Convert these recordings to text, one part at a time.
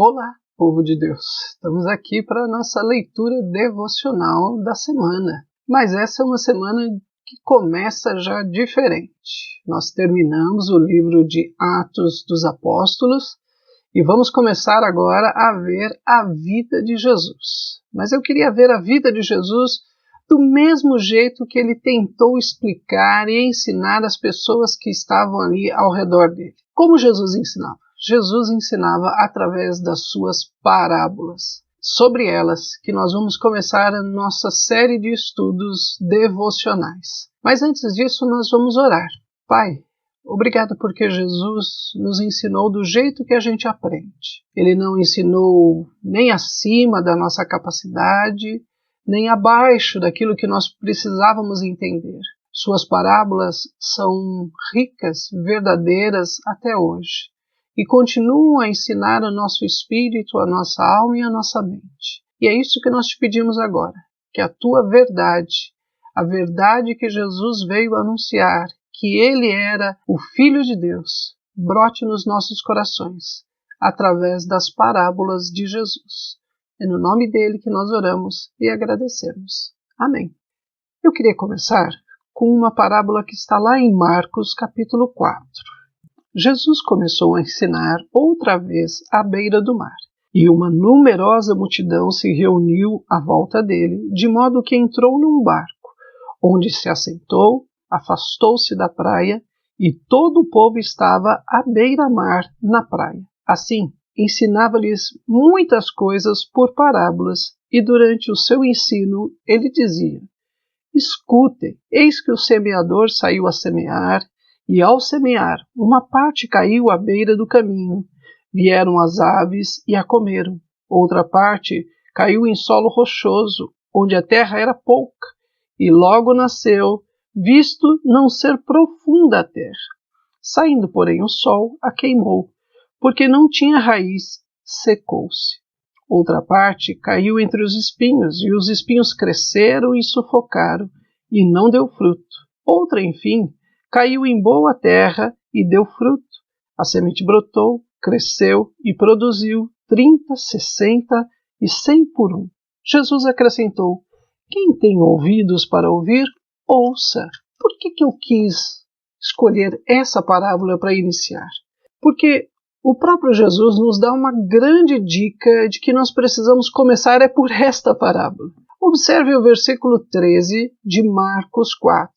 Olá, povo de Deus! Estamos aqui para a nossa leitura devocional da semana. Mas essa é uma semana que começa já diferente. Nós terminamos o livro de Atos dos Apóstolos e vamos começar agora a ver a vida de Jesus. Mas eu queria ver a vida de Jesus do mesmo jeito que ele tentou explicar e ensinar as pessoas que estavam ali ao redor dele. Como Jesus ensinava? Jesus ensinava através das suas parábolas. Sobre elas que nós vamos começar a nossa série de estudos devocionais. Mas antes disso nós vamos orar. Pai, obrigado porque Jesus nos ensinou do jeito que a gente aprende. Ele não ensinou nem acima da nossa capacidade, nem abaixo daquilo que nós precisávamos entender. Suas parábolas são ricas, verdadeiras até hoje. E continuam a ensinar o nosso espírito, a nossa alma e a nossa mente. E é isso que nós te pedimos agora, que a tua verdade, a verdade que Jesus veio anunciar, que ele era o Filho de Deus, brote nos nossos corações, através das parábolas de Jesus. É no nome dele que nós oramos e agradecemos. Amém. Eu queria começar com uma parábola que está lá em Marcos, capítulo 4. Jesus começou a ensinar outra vez à beira do mar, e uma numerosa multidão se reuniu à volta dele, de modo que entrou num barco, onde se assentou, afastou-se da praia, e todo o povo estava à beira-mar na praia. Assim, ensinava-lhes muitas coisas por parábolas, e durante o seu ensino ele dizia: Escutem, eis que o semeador saiu a semear, e ao semear, uma parte caiu à beira do caminho. Vieram as aves e a comeram. Outra parte caiu em solo rochoso, onde a terra era pouca, e logo nasceu, visto não ser profunda a terra. Saindo, porém, o sol a queimou, porque não tinha raiz, secou-se. Outra parte caiu entre os espinhos, e os espinhos cresceram e sufocaram, e não deu fruto. Outra, enfim, caiu em boa terra e deu fruto. A semente brotou, cresceu e produziu 30, 60 e 100 por um. Jesus acrescentou: Quem tem ouvidos para ouvir, ouça. Por que eu quis escolher essa parábola para iniciar? Porque o próprio Jesus nos dá uma grande dica de que nós precisamos começar por esta parábola. Observe o versículo 13 de Marcos 4.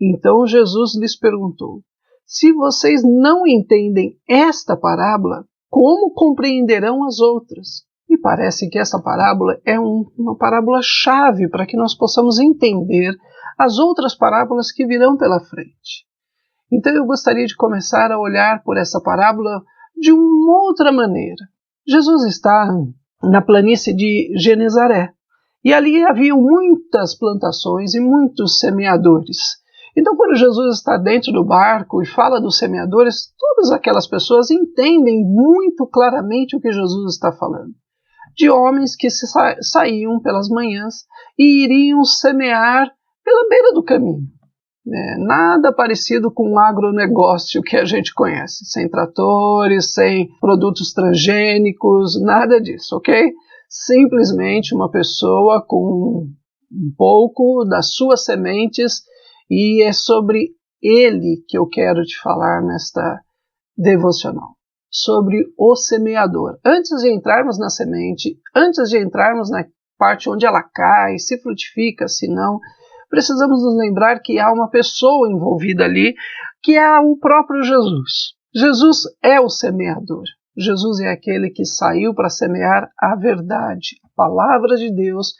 Então Jesus lhes perguntou: Se vocês não entendem esta parábola, como compreenderão as outras? Me parece que essa parábola é uma parábola-chave para que nós possamos entender as outras parábolas que virão pela frente. Então eu gostaria de começar a olhar por essa parábola de uma outra maneira. Jesus está na planície de Genezaré, e ali haviam muitas plantações e muitos semeadores. Então, quando Jesus está dentro do barco e fala dos semeadores, todas aquelas pessoas entendem muito claramente o que Jesus está falando. De homens que saíam pelas manhãs e iriam semear pela beira do caminho. Nada parecido com o agronegócio que a gente conhece, sem tratores, sem produtos transgênicos, nada disso, ok? Simplesmente uma pessoa com um pouco das suas sementes. E é sobre ele que eu quero te falar nesta devocional, sobre o semeador. Antes de entrarmos na semente, antes de entrarmos na parte onde ela cai, se frutifica, se não, precisamos nos lembrar que há uma pessoa envolvida ali, que é o próprio Jesus. Jesus é o semeador. Jesus é aquele que saiu para semear a verdade, a palavra de Deus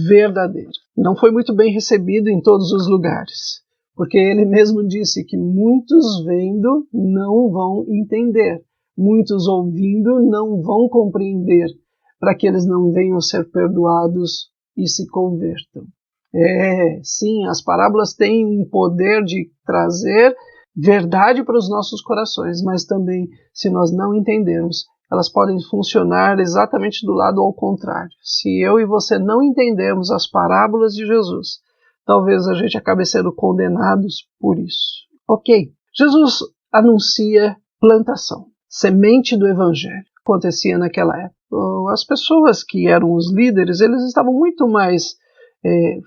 verdadeiro. Não foi muito bem recebido em todos os lugares, porque ele mesmo disse que muitos vendo não vão entender, muitos ouvindo não vão compreender, para que eles não venham ser perdoados e se convertam. Sim, as parábolas têm um poder de trazer verdade para os nossos corações, mas também, se nós não entendermos, elas podem funcionar exatamente do lado ao contrário. Se eu e você não entendermos as parábolas de Jesus, talvez a gente acabe sendo condenados por isso. Ok, Jesus anuncia plantação, semente do Evangelho. acontecia naquela época. As pessoas que eram os líderes, eles estavam muito mais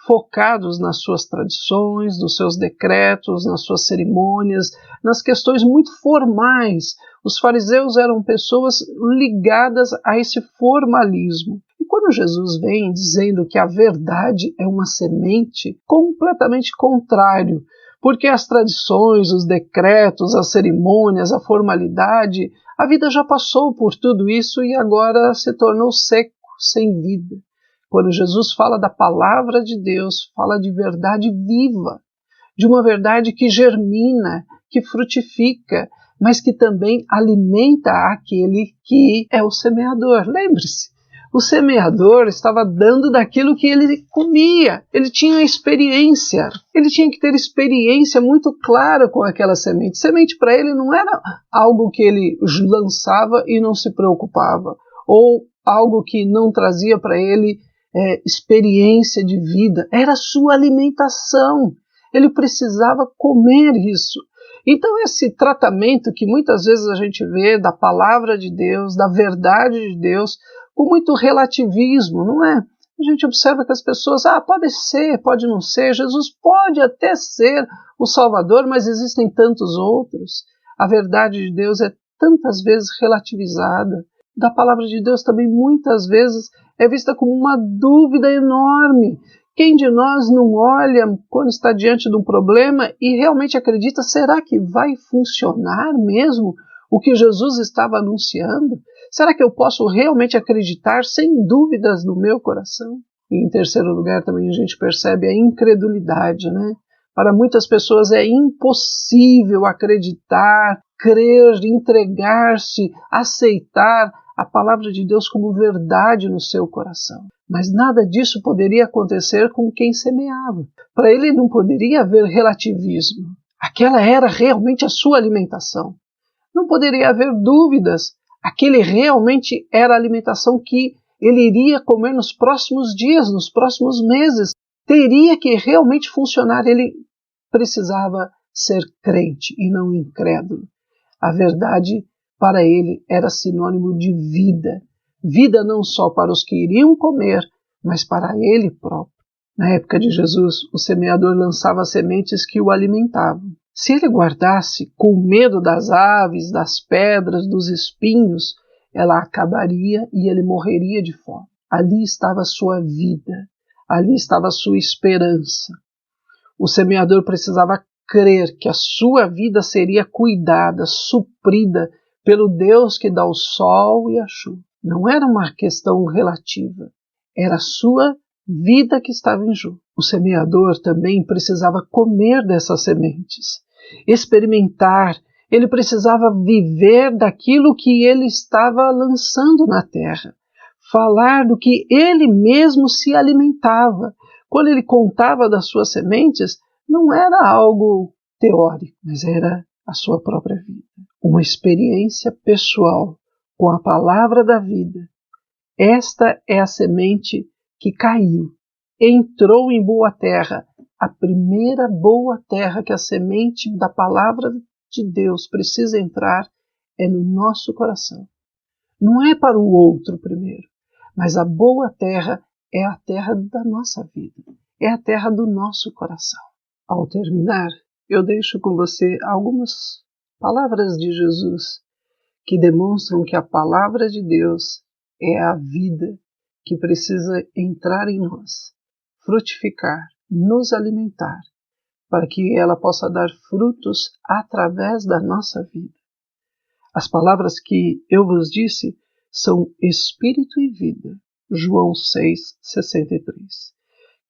focados nas suas tradições, nos seus decretos, nas suas cerimônias, nas questões muito formais. Os fariseus eram pessoas ligadas a esse formalismo. E quando Jesus vem dizendo que a verdade é uma semente, completamente contrário, porque as tradições, os decretos, as cerimônias, a formalidade, a vida já passou por tudo isso e agora se tornou seco, sem vida. Quando Jesus fala da palavra de Deus, fala de verdade viva, de uma verdade que germina, que frutifica, mas que também alimenta aquele que é o semeador. Lembre-se, o semeador estava dando daquilo que ele comia, ele tinha experiência, ele tinha que ter experiência muito clara com aquela semente. Semente para ele não era algo que ele lançava e não se preocupava, ou algo que não trazia para ele experiência de vida, era a sua alimentação. Ele precisava comer isso. Então esse tratamento que muitas vezes a gente vê da palavra de Deus, da verdade de Deus, com muito relativismo, não é? A gente observa que as pessoas, pode ser, pode não ser, Jesus pode até ser o Salvador, mas existem tantos outros. A verdade de Deus é tantas vezes relativizada. Da palavra de Deus também muitas vezes é vista como uma dúvida enorme. Quem de nós não olha quando está diante de um problema e realmente acredita, será que vai funcionar mesmo o que Jesus estava anunciando? Será que eu posso realmente acreditar sem dúvidas no meu coração? E em terceiro lugar também a gente percebe a incredulidade, né? Para muitas pessoas é impossível acreditar, crer, entregar-se, aceitar a palavra de Deus como verdade no seu coração. Mas nada disso poderia acontecer com quem semeava. Para ele não poderia haver relativismo. Aquela era realmente a sua alimentação. Não poderia haver dúvidas. Aquele realmente era a alimentação que ele iria comer nos próximos dias, nos próximos meses. Teria que realmente funcionar. Ele precisava ser crente e não incrédulo. A verdade para ele era sinônimo de vida. Vida não só para os que iriam comer, mas para ele próprio. Na época de Jesus, o semeador lançava sementes que o alimentavam. Se ele guardasse com medo das aves, das pedras, dos espinhos, ela acabaria e ele morreria de fome. Ali estava a sua vida, ali estava a sua esperança. O semeador precisava crer que a sua vida seria cuidada, suprida pelo Deus que dá o sol e a chuva. Não era uma questão relativa, era a sua vida que estava em jogo. O semeador também precisava comer dessas sementes, experimentar, ele precisava viver daquilo que ele estava lançando na terra, falar do que ele mesmo se alimentava. Quando ele contava das suas sementes, não era algo teórico, mas era a sua própria vida. Uma experiência pessoal com a palavra da vida. Esta é a semente que caiu, entrou em boa terra, a primeira boa terra que a semente da palavra de Deus precisa entrar é no nosso coração. Não é para o outro primeiro, mas a boa terra é a terra da nossa vida, é a terra do nosso coração. Ao terminar, eu deixo com você algumas palavras de Jesus que demonstram que a palavra de Deus é a vida que precisa entrar em nós, frutificar, nos alimentar, para que ela possa dar frutos através da nossa vida. As palavras que eu vos disse são espírito e vida. João 6,63.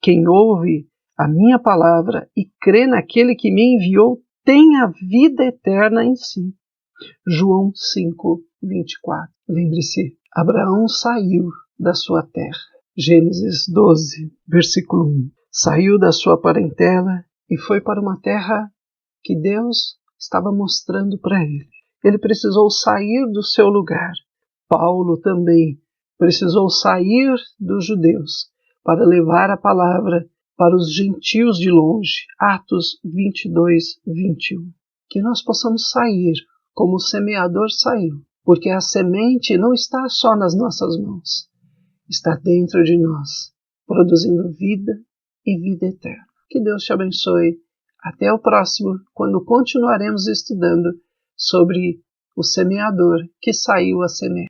Quem ouve a minha palavra e crê naquele que me enviou tem a vida eterna em si. João 5,24. Lembre-se, Abraão saiu da sua terra. Gênesis 12, versículo 1. Saiu da sua parentela e foi para uma terra que Deus estava mostrando para ele. Ele precisou sair do seu lugar. Paulo também precisou sair dos judeus para levar a palavra para os gentios de longe. Atos 22, 21. Que nós possamos sair como o semeador saiu, porque a semente não está só nas nossas mãos, está dentro de nós, produzindo vida e vida eterna. Que Deus te abençoe. Até o próximo, quando continuaremos estudando sobre o semeador que saiu a semear.